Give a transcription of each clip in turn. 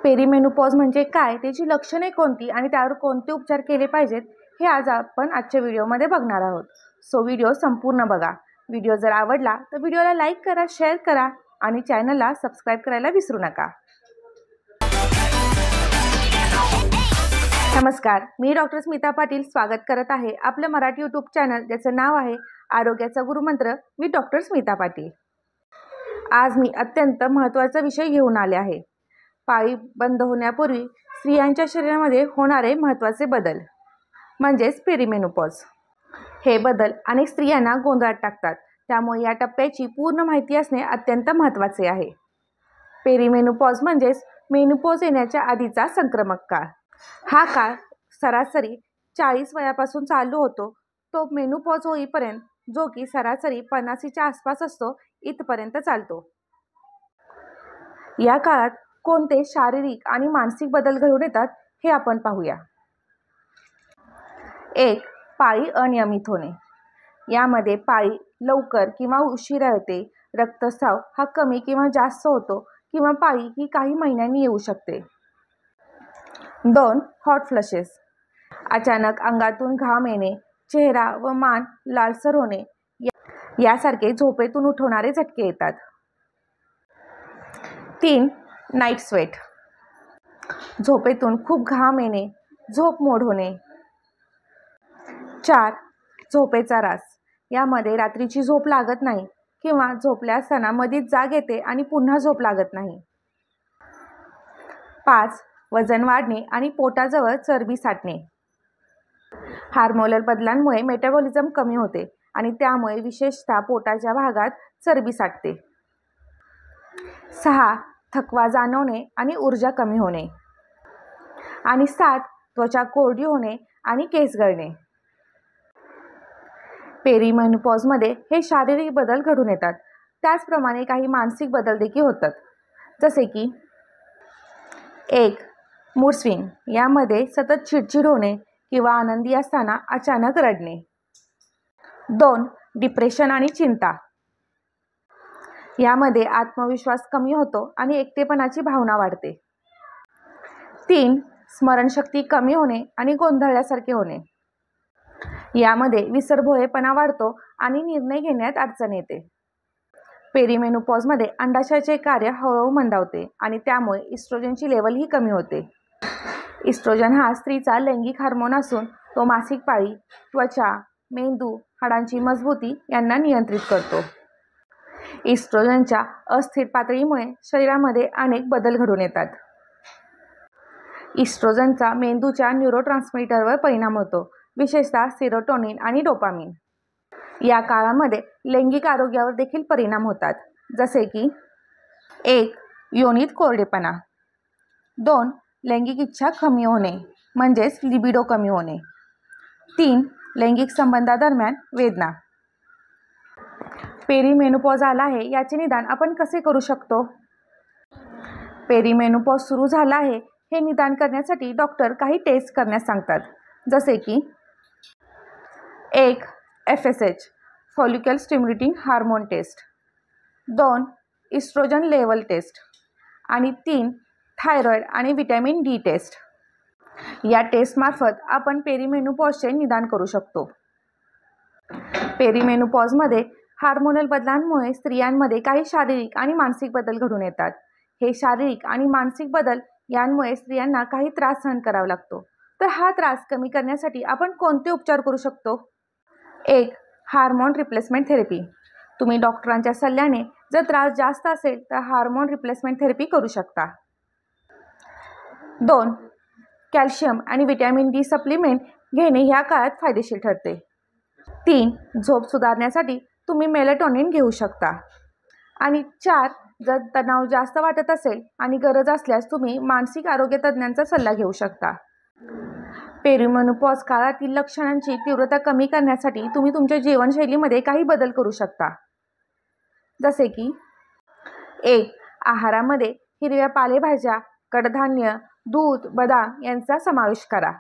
Perimenopause म्हणजे काय, त्याची लक्षणे कोणती आणि त्यावर कोणते उपचार केले पाहिजेत हे आज आपण आजच्या व्हिडिओमध्ये बघणार आहोत. सो व्हिडिओ संपूर्ण बघा. व्हिडिओ जर आवडला तर व्हिडिओला लाईक करा, शेअर करा आणि चॅनलला सबस्क्राईब करायला विसरू नका. नमस्कार, मी डॉक्टर स्मिता पाटील स्वागत करत आहे आपलं मराठी यूट्यूब चॅनल ज्याचं नाव आहे आरोग्याचा गुरुमंत्र विथ डॉक्टर स्मिता पाटील. आज मी अत्यंत महत्त्वाचा विषय घेऊन आले आहे. पाळी बंद होण्यापूर्वी स्त्रियांच्या शरीरामध्ये होणारे महत्त्वाचे बदल म्हणजेच पेरिमेनोपॉज. हे बदल अनेक स्त्रियांना गोंधळात टाकतात, त्यामुळे या टप्प्याची पूर्ण माहिती असणे अत्यंत महत्त्वाचे आहे. पेरिमेनोपॉज म्हणजेच मेनोपॉज येण्याच्या आधीचा संक्रमक काळ. हा काळ सरासरी 40 वयापासून चालू होतो तो मेनोपॉज होईपर्यंत, जो की सरासरी 50च्या आसपास असतो, इथपर्यंत चालतो. या काळात कोणते शारीरिक आणि मानसिक बदल घडून येतात हे आपण पाहूया. 1. पाळी अनियमित होणे. यामध्ये पाळी लवकर किंवा उशिरा येते, रक्तस्राव हा कमी किंवा जास्त होतो किंवा पाळी ही काही महिन्यांनी येऊ शकते. 2. Hot flushes. अचानक अंगातून घाम येणे, चेहरा व मान लालसर होणे यासारखे झोपेतून उठवणारे झटके येतात. 3. Night sweat. झोपेतून खूप घाम येणे, झोप मोड होणे. 4. झोपेचा ऱ्हास. यामध्ये रात्रीची झोप लागत नाही किंवा झोपल्या असताना मधीच जाग येते आणि पुन्हा झोप लागत नाही. 5. वजन वाढणे आणि पोटाजवळ चरबी साठणे. हार्मोनल बदलांमुळे मेटाबॉलिझम कमी होते आणि त्यामुळे विशेषतः पोटाच्या भागात चरबी साठते. 6. थकवा जाणवणे आणि ऊर्जा कमी होणे. आणि 7. त्वचा कोरडी होणे आणि केस गळणे. पेरिमेनोपॉजमध्ये हे शारीरिक बदल घडून येतात. त्याचप्रमाणे काही मानसिक बदल देखील होतात, जसे की 1. Mood swing. यामध्ये सतत चिडचिड होणे किंवा आनंदी असताना अचानक रडणे. 2. डिप्रेशन आणि चिंता. यामध्ये आत्मविश्वास कमी होतो आणि एकटेपणाची भावना वाढते. 3. स्मरणशक्ती कमी होणे आणि गोंधळल्यासारखे होणे. यामध्ये विसरभोळेपणा वाढतो आणि निर्णय घेण्यात अडचण येते. पेरिमेनोपॉजमध्ये अंडाशयाचे कार्य हळूहळू मंदावते आणि त्यामुळे इस्ट्रोजनची लेवलही कमी होते. इस्ट्रोजन हा स्त्रीचा लैंगिक हार्मोन असून तो मासिक पाळी, त्वचा, मेंदू, हाडांची मजबूती यांना नियंत्रित करतो. इस्ट्रोजनच्या अस्थिर पातळीमुळे शरीरामध्ये अनेक बदल घडून येतात. इस्ट्रोजनचा मेंदूच्या न्यूरोट्रान्समीटरवर परिणाम होतो, विशेषतः सेरोटोनिन आणि डोपामिन. या काळामध्ये लैंगिक आरोग्यावर देखील परिणाम होतात, जसे की 1. योनीत कोरडेपणा. 2. लैंगिक इच्छा कमी होणे म्हणजेच लिबिडो कमी होणे. 3. लैंगिक संबंधादरम्यान वेदना. पेरिमेनोपॉज आला आहे याचे निदान आपण कसे करू शकतो? पेरिमेनोपॉज सुरू झाला आहे हे निदान करण्यासाठी डॉक्टर काही टेस्ट करण्यास सांगतात, जसे की 1. FSH follicle stimulating hormone test. 2. Estrogen level test. आणि 3. थायरॉईड आणि व्हिटॅमिन डी टेस्ट. या टेस्टमार्फत आपण पेरिमेनोपॉजचे निदान करू शकतो. पेरिमेनोपॉजमध्ये हार्मोनल बदलांमुळे स्त्रियांमध्ये काही शारीरिक आणि मानसिक बदल घडून येतात. हे शारीरिक आणि मानसिक बदल यांमुळे स्त्रियांना काही त्रास सहन करावा लागतो. तर हा त्रास कमी करण्यासाठी आपण कोणते उपचार करू शकतो? 1. Hormone replacement therapy. तुम्ही डॉक्टरांच्या सल्ल्याने जर त्रास जास्त असेल तर हार्मोन रिप्लेसमेंट थेरपी करू शकता. 2. कॅल्शियम आणि व्हिटॅमिन डी सप्लिमेंट घेणे ह्या काळात फायदेशीर ठरते. 3. झोप सुधारण्यासाठी तुम्ही मेलेटोनिन घेऊ शकता. आणि 4. जर तणाव जास्त वाटत असेल आणि गरज असल्यास तुम्ही मानसिक आरोग्य तज्ज्ञांचा सल्ला घेऊ शकता. पेरिमेनोपॉज काळातील लक्षणांची तीव्रता कमी करण्यासाठी तुम्ही तुमच्या जीवनशैलीमध्ये काही बदल करू शकता, जसे की 1. आहारामध्ये हिरव्या पालेभाज्या, कडधान्य, दूध, बदाम यांचा समावेश करा.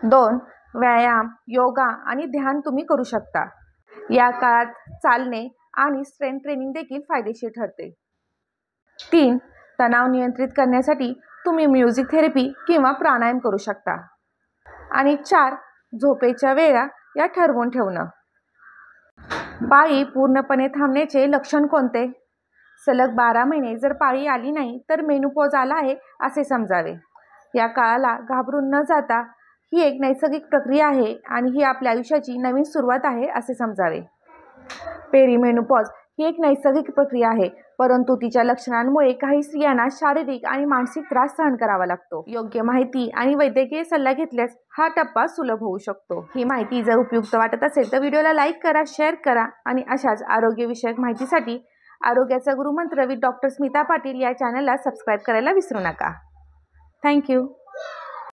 2. व्यायाम, योगा आणि ध्यान तुम्ही करू शकता. या काळात चालणे आणि स्ट्रेंथ ट्रेनिंग देखील फायदेशीर ठरते. 3. तणाव नियंत्रित करण्यासाठी तुम्ही म्युझिक थेरपी किंवा प्राणायाम करू शकता. आणि 4. झोपेच्या वेळा या ठरवून ठेवणं. पाळी पूर्णपणे थांबण्याचे लक्षण कोणते? सलग 12 महिने जर पाळी आली नाही तर मेनोपॉज आला आहे असे समजावे. या काळाला घाबरून न जाता ही एक नैसर्गिक प्रक्रिया आहे आणि ही आपल्या आयुष्याची नवीन सुरुवात आहे असे समजावे. पेरिमेनोपॉज ही एक नैसर्गिक प्रक्रिया आहे, परंतु तिच्या लक्षणांमुळे काही स्त्रियांना शारीरिक आणि मानसिक त्रास सहन करावा लागतो. योग्य माहिती आणि वैद्यकीय सल्ला घेतल्यास हा टप्पा सुलभ होऊ शकतो. ही माहिती जर उपयुक्त वाटत असेल तर व्हिडिओला लाईक करा, शेअर करा आणि अशाच आरोग्यविषयक माहितीसाठी आरोग्याचा गुरुमंत्र विथ डॉक्टर स्मिता पाटील या चॅनलला सबस्क्राईब करायला विसरू नका. थँक्यू.